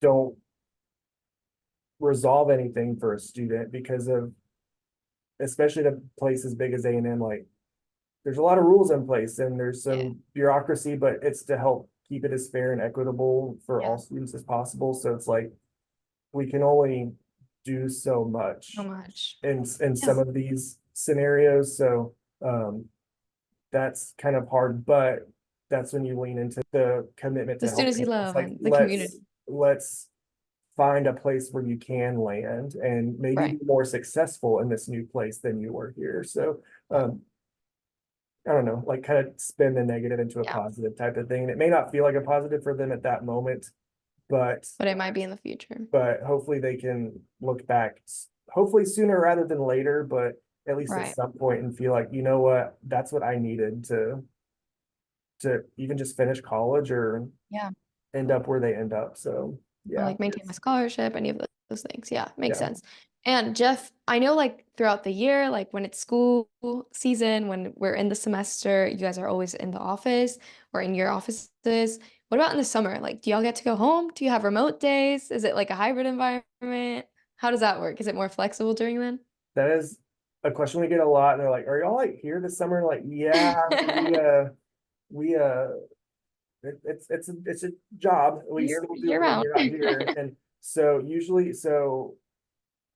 don't resolve anything for a student because of, especially the place as big as A&M, like there's a lot of rules in place and there's Yeah. some bureaucracy, but it's to help keep it as fair and equitable for Yeah. all students as possible. So it's like we can only do so So much much. in some Yes. of these scenarios. So that's kind of hard, but that's when you lean into the commitment The to students you helping. It's love like and the community. let's find a place where you can land and maybe Right. be more successful in this new place than you were here. So I don't know, like kind of spin the negative into a Yeah. positive type of thing. And it may not feel like a positive for them at that moment, but But it might be in the future. hopefully they can look back, hopefully sooner rather than later, but at least at Right. some point and feel like, you know what, that's what I needed to even just finish college or Yeah. end up where they end up. So Or yeah, like maintain my scholarship, any of those things. Yeah, makes yeah. sense. And Jeff, I know like throughout the year, like when it's school season, when we're in the semester, you guys are always in the office or in your offices. What about in the summer? Like, do y'all get to go home? Do you have remote days? Is it like a hybrid environment? How does that work? Is it more flexible during then? That is a question we get a lot. And they're like, are y'all like here this summer? Like, yeah, we it's a job. We Year still do year it when round. you're not here. And so usually, so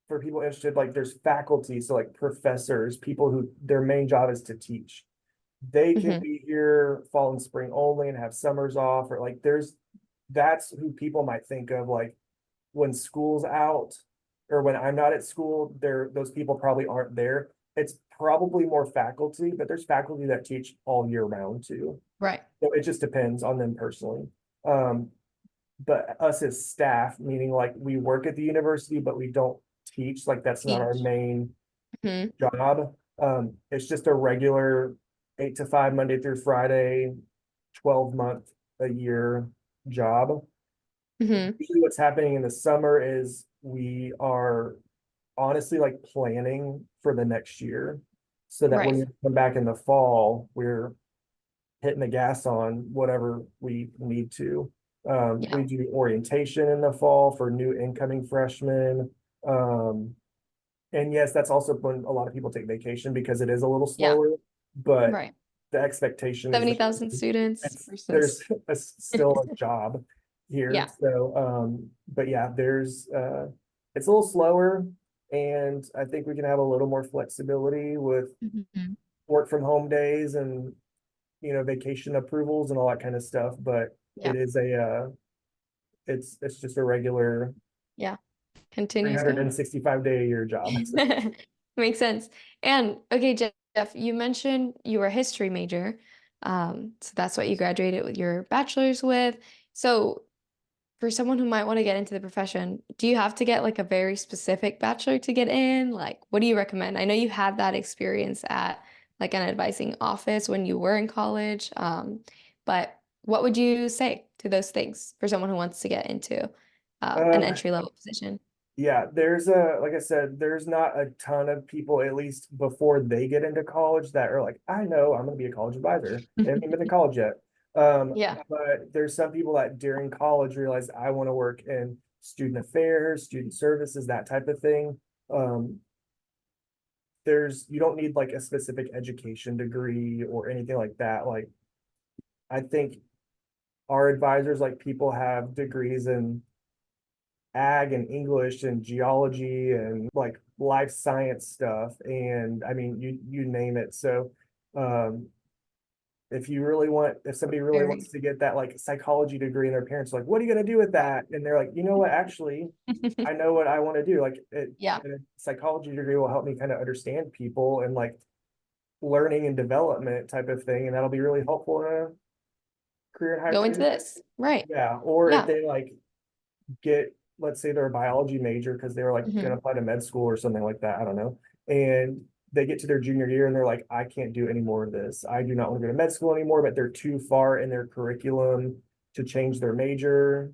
for people interested, like there's faculty, so like professors, people who their main job is to teach. They can Hmm. be here fall and spring only and have summers off, or like that's who people might think of like when school's out or when I'm not at school, those people probably aren't there. It's probably more faculty, but there's faculty that teach all year round too. Right. So it just depends on them personally. Um, but us as staff, meaning like we work at the university, but we don't teach, like that's not our Teach. main Hmm. job. It's just a regular 8 to 5, Monday through Friday, 12 month a year job. Hmm. Usually what's happening in the summer is we are honestly like planning for the next year so that when Right. we come back in the fall, we're hitting the gas on whatever we need to. Yeah. We do orientation in the fall for new incoming freshmen. Um, and yes, that's also when a lot of people take vacation because it is a little Yeah. slower, but Right. the expectation is that 70,000 students there's versus still a job here. yeah. So, but yeah, it's a little slower and I think we can have a little more flexibility with Mhm. work from home days and, vacation approvals and all that kind of stuff. But Yeah. it is it's just a regular Yeah. Continues going. 365 day a year job. So, Makes sense. And okay, Jeff, you mentioned you were a history major. So that's what you graduated with your bachelor's with. So for someone who might want to get into the profession, do you have to get like a very specific bachelor to get in? Like, what do you recommend? I know you had that experience at like an advising office when you were in college. But what would you say to those things for someone who wants to get into an um, entry level position? Yeah, like I said, there's not a ton of people, at least before they get into college, that are like, I know I'm gonna be a college advisor. They haven't even been to college yet. Yeah, But there's some people that during college realize I want to work in student affairs, student services, that type of thing. Um, you don't need like a specific education degree or anything like that. Like, I think our advisors, like people have degrees in ag and English and geology and like life science stuff. And I mean, you name it. So um, if somebody really very. wants to get that like psychology degree and their parents are like, what are you going to do with Right. that? And they're like, you know what, actually, I know what I want to do. Like Yeah, a psychology degree will help me kind of understand people and like learning and development type of thing. And that'll be really helpful in a career in higher go into education. this. Right. Yeah. Or if Yeah. they like get, let's say they're a biology major because they were like going Hmm. to apply to med school or something like that. I don't know. And they get to their junior year and they're like, I can't do any more of this. I do not want to go to med school anymore, but they're too far in their curriculum to change their major.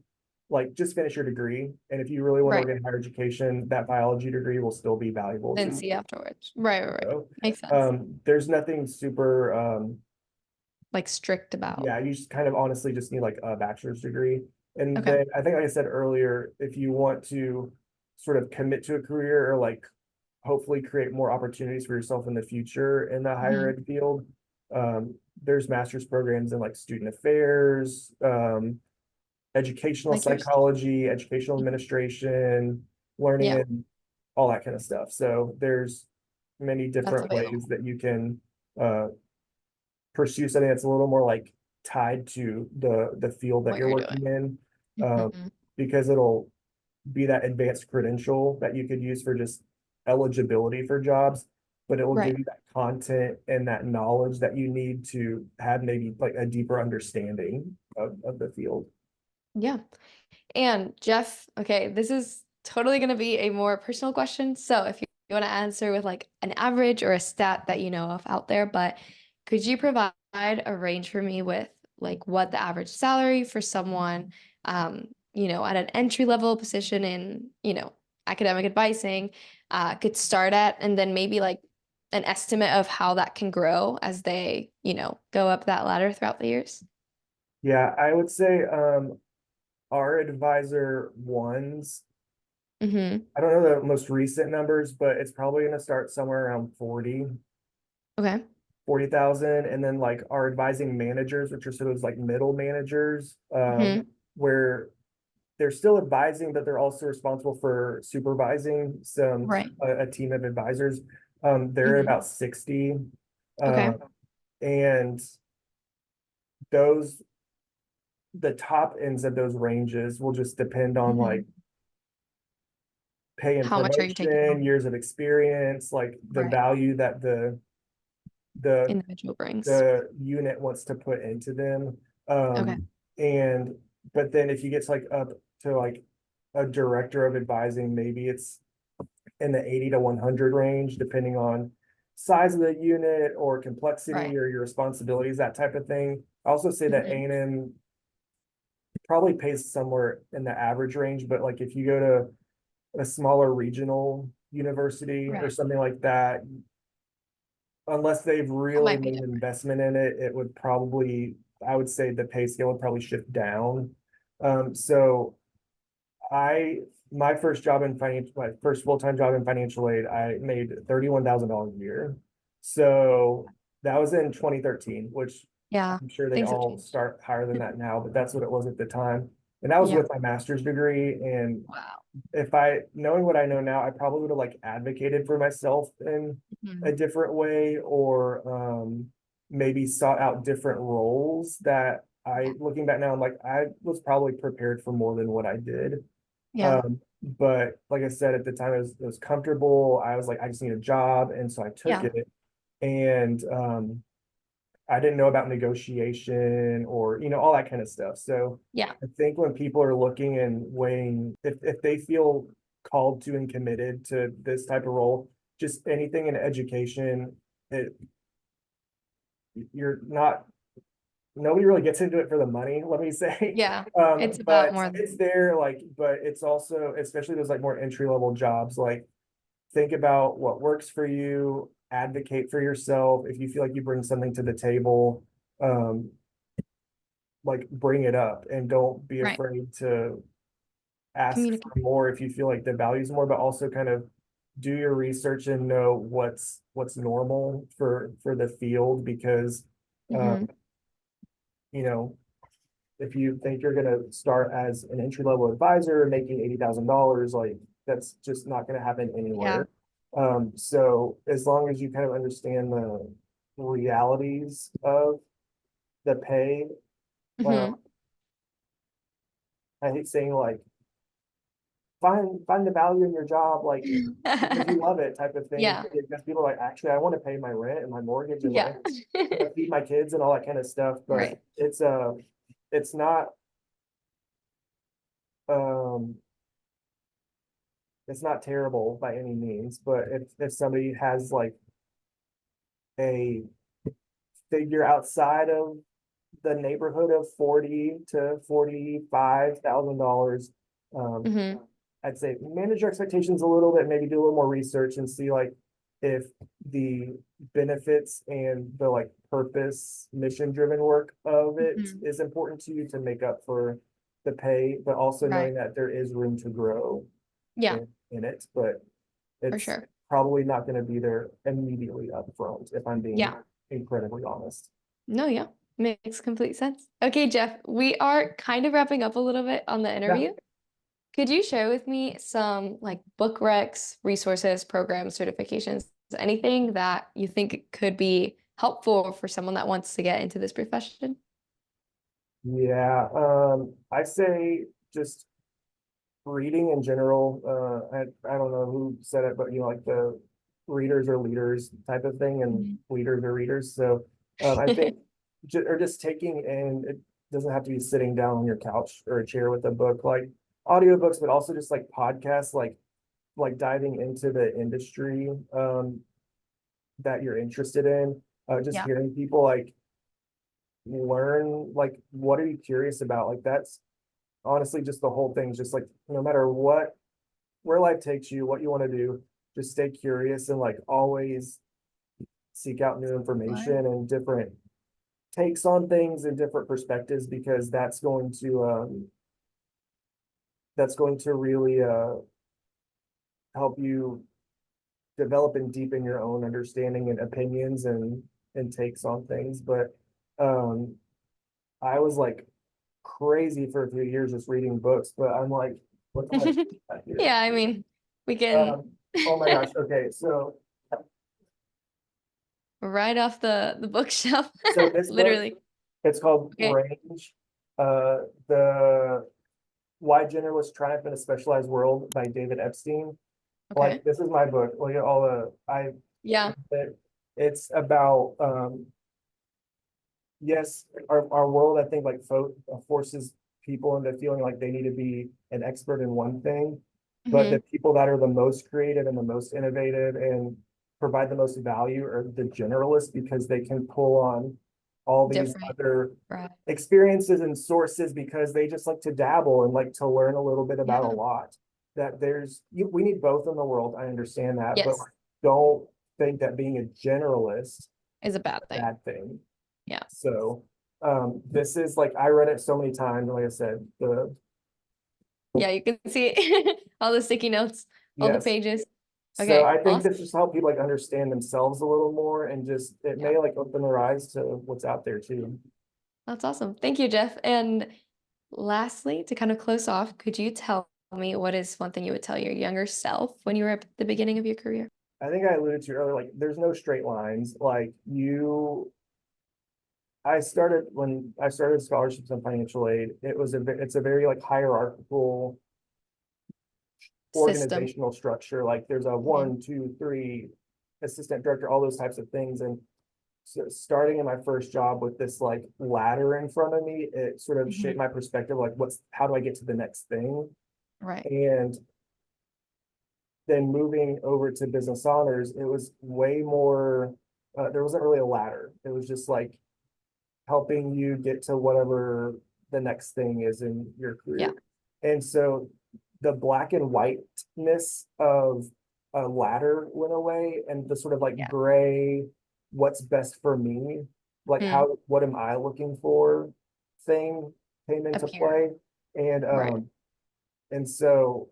Like, just finish your degree. And if you really want to Right. work in higher education, that biology degree will still be valuable to Then you. see afterwards. Right, right, right. So, Makes sense. there's nothing super Like strict about. yeah, you just kind of honestly just need like a bachelor's degree. And Okay. then I think, like I said earlier, if you want to sort of commit to a career or like hopefully create more opportunities for yourself in the future in the higher Hmm. ed field, There's master's programs in like student affairs, educational Like yours. psychology, educational administration, learning Yeah, and all that kind of stuff. So there's many that's different ways available. that you can uh, pursue something that's a little more like tied to the field that What you're you're doing. working in, Mhm. because it'll be that advanced credential that you could use for just eligibility for jobs, but it will Right. give you that content and that knowledge that you need to have maybe like a deeper understanding of the field. Yeah. And Jeff, okay, this is totally going to be a more personal question. So if you want to answer with like an average or a stat that you know of out there, but could you provide a range for me with like what the average salary for someone, at an entry level position in, academic advising, could start at, and then maybe like an estimate of how that can grow as they, go up that ladder throughout the years? Yeah, I would say our advisor ones, Mm-hmm. I don't know the most recent numbers, but it's probably going to start somewhere around Okay. 40,000. And then like our advising managers, which are sort of like middle managers, Mm-hmm. where they're still advising, but they're also responsible for supervising Right. a team of advisors. They're at Mm-hmm. about 60. Uh, Okay. and those, the top ends of those ranges will just depend on like Hmm. pay and How much are you taking promotion, home? years of experience, like the Right. value that the Individual brings. the unit wants to put into them. Okay. And but then if you get to like up to like a director of advising, maybe it's in the 80 to 100 range, depending on size of the unit or complexity Right. or your responsibilities, that type of thing. I also say that Hmm. A&M probably pays somewhere in the average range, but like if you go to a smaller regional university or Right. something like that, unless they've That really might be made an different. investment in it, it would probably, I would say the pay scale would probably shift down. So I, my first job in finance, my first full-time job in financial aid, I made $31,000 a year. So that was in 2013, which Yeah. I'm sure they Things have all changed. start higher than that now, but that's what it was at the time. And that was Yeah. with my master's degree. And Wow. if I, knowing what I know now, I probably would have like advocated for myself in a Mhm. different way, or maybe sought out different roles that I, Yeah. looking back now, I'm like, I was probably prepared for more than what I did. Yeah. But like I said, at the time it was comfortable. I was like, I just need a job. And so I took Yeah. it. And I didn't know about negotiation or, all that kind of stuff. So Yeah. I think when people are looking and weighing, if they feel called to and committed to this type of role, just anything in education, it, you're not, nobody really gets into it for the money, let me say. Yeah. It's about But more it's than there, like, but it's also, especially those like more entry level jobs, like think about what works for you, advocate for yourself. If you feel like you bring something to the table, um, like bring it up and don't be right. afraid to ask Communicate. for more if you feel like the value is more, but also kind of do your research and know what's normal for the field, because Hmm. um, you know, if you think you're gonna start as an entry level advisor making $80,000, like that's just not gonna happen Yeah. anywhere. So as long as you kind of understand the realities of the pay, uh, Hmm. I hate saying like find the value in your job, like because you love it type of thing. Yeah. Because people are like, actually, I want to pay my rent and my mortgage and Yeah. my feed my kids and all that kind of stuff. But Right. it's not um it's not terrible by any means. But if somebody has like a figure outside of the neighborhood of 40 to $45,000, um, Hmm. I'd say manage your expectations a little bit, maybe do a little more research and see like if the benefits and the like purpose, mission driven work of it Hmm. is important to you to make up for the pay, but also Right. knowing that there is room to grow Yeah, in it, but for it's sure. probably not going to be there immediately up front, if I'm being Yeah. incredibly honest. No, yeah, makes complete sense. Okay, Jeff, we are kind of wrapping up a little bit on the Yeah. interview. Could you share with me some like book recs, resources, programs, certifications, anything that you think could be helpful for someone that wants to get into this profession? Yeah, I say just reading in general. I don't know who said it, but like the readers are leaders type of thing, and Mhm. leaders are readers. So I think or just taking, and it doesn't have to be sitting down on your couch or a chair with a book, like audiobooks, but also just like podcasts, like diving into the industry that you're interested in. Just Yeah. hearing people like learn, like what are you curious about? Like that's honestly just the whole thing. Just like no matter what, where life takes you, what you want to do, just stay curious and like always seek out new information Right. and different takes on things and different perspectives, because that's going to really help you develop and deepen your own understanding and opinions and takes on things. But um I was like crazy for a few years just reading books, but I'm like, what am I doing out here? Yeah, I mean, we can Um, oh my gosh. Okay. right off the bookshelf, So this book, literally. it's called Okay. Range, the Why Generalists Triumph in a Specialized World by David Epstein. Like, Okay. this is my book. Look at all Yeah. it's about, yes, our world, I think, like forces people into feeling like they need to be an expert in one thing. But the Hmm. people that are the most creative and the most innovative and provide the most value are the generalists, because they can pull on all these Different. other Right. experiences and sources, because they just like to dabble and like to learn a little bit about a Yeah. lot. That we need both in the world. I understand that, but Yes, don't think that being a generalist is is a bad a thing. bad thing. Yeah. So this is like, I read it so many times. Like I said, Yeah, you can see all the sticky notes, all the yes. pages. So Okay, I think awesome. this just help people like understand themselves a little more, and just it Yeah, may like open their eyes to what's out there too. that's awesome. Thank you, Jeff. And lastly, to kind of close off, could you tell me what is one thing you would tell your younger self when you were at the beginning of your career? I think I alluded to earlier, like there's no straight lines. When I started scholarships and financial aid, it's a very like hierarchical System. organizational structure. Like there's a Mhm. 1, 2, 3 assistant director, all those types of things. And so starting in my first job with this like ladder in front of me, it sort of shaped Mhm. my perspective. Like how do I get to the next thing? Right. And then moving over to business honors, it was way more, there wasn't really a ladder. It was just like helping you get to whatever the next thing is in your Yeah. career. And so the black and whiteness of a ladder went away, and the sort of like Yeah. gray, what's best for me, like Hmm. what am I looking for thing came into Appear. play. And Right. so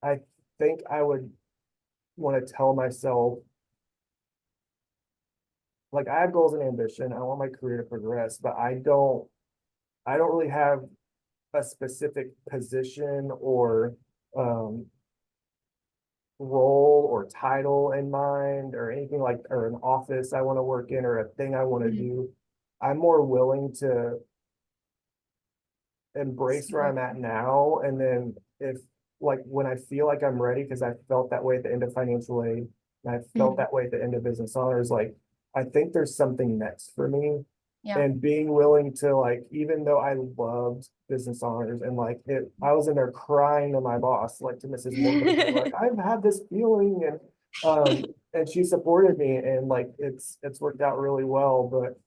I think I would want to tell myself, like, I have goals and ambition. I want my career to progress, but I don't really have a specific position or um, role or title in mind, or anything like, or an office I want to work in, or a thing I want to Mhm. do. I'm more willing to embrace See where what- I'm at now. And then if like when I feel like I'm ready, because I felt that way at the end of financial aid, and I felt Mhm. that way at the end of business honors, like I think there's something next for me. Yeah. And being willing to like, even though I loved business honors and like I was in there crying to my boss, like to Mrs. Morgan, like I've had this feeling, and she supported me, and like it's worked out really well. But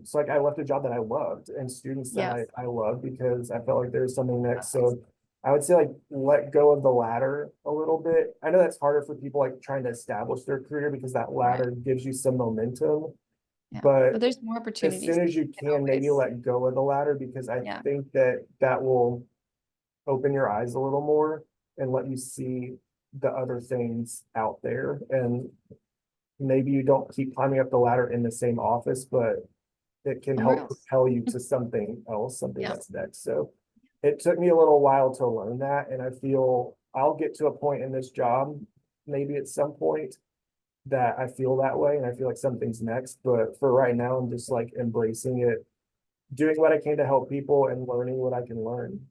so like I left a job that I loved and students that Yes. I love, because I felt like there's something next. That's awesome. So I would say like let go of the ladder a little bit. I know that's harder for people like trying to establish their career, because that Right. ladder gives you some momentum. Yeah. But But there's more as opportunities. soon as you You can can, maybe always. let go of the ladder, because I Yeah. think that will open your eyes a little more and let you see the other things out there. And maybe you don't keep climbing up the ladder in the same office, but it can Somewhere help else. propel you to something else, something Yeah. that's next. So it took me a little while to learn that, and I feel I'll get to a point in this job, maybe at some point, that I feel that way and I feel like something's next. But for right now, I'm just like embracing it, doing what I can to help people and learning what I can learn.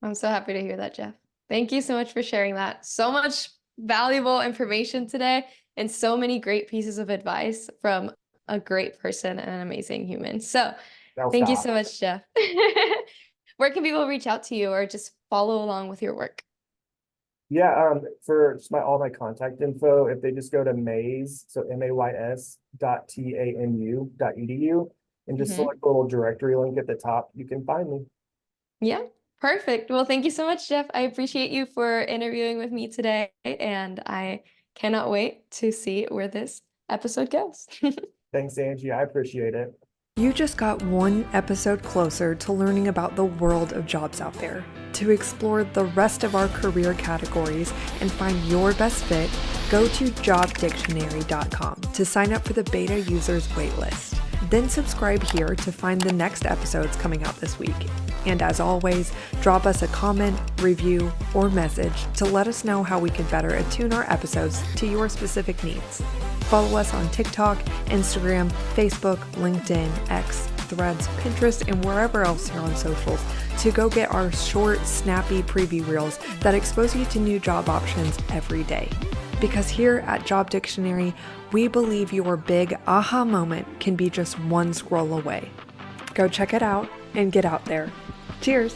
I'm so happy to hear that, Jeff. Thank you so much for sharing that. So much valuable information today and so many great pieces of advice from a great person and an amazing human. So Now thank you stop. so much, Jeff. Where can people reach out to you or just follow along with your work? Yeah, for just all my contact info, if they just go to Mays, so mays.tanu.edu and just Mhm. select the little directory link at the top, you can find me. Yeah, perfect. Well, thank you so much, Jeff. I appreciate you for interviewing with me today, and I cannot wait to see where this episode goes. Thanks, Angie. I appreciate it. You just got one episode closer to learning about the world of jobs out there. To explore the rest of our career categories and find your best fit, go to jobdictionary.com to sign up for the beta users waitlist. Then subscribe here to find the next episodes coming out this week. And as always, drop us a comment, review, or message to let us know how we can better attune our episodes to your specific needs. Follow us on TikTok, Instagram, Facebook, LinkedIn, X, Threads, Pinterest, and wherever else you're on socials to go get our short, snappy preview reels that expose you to new job options every day. Because here at Job Dictionary, we believe your big aha moment can be just one scroll away. Go check it out and get out there. Cheers!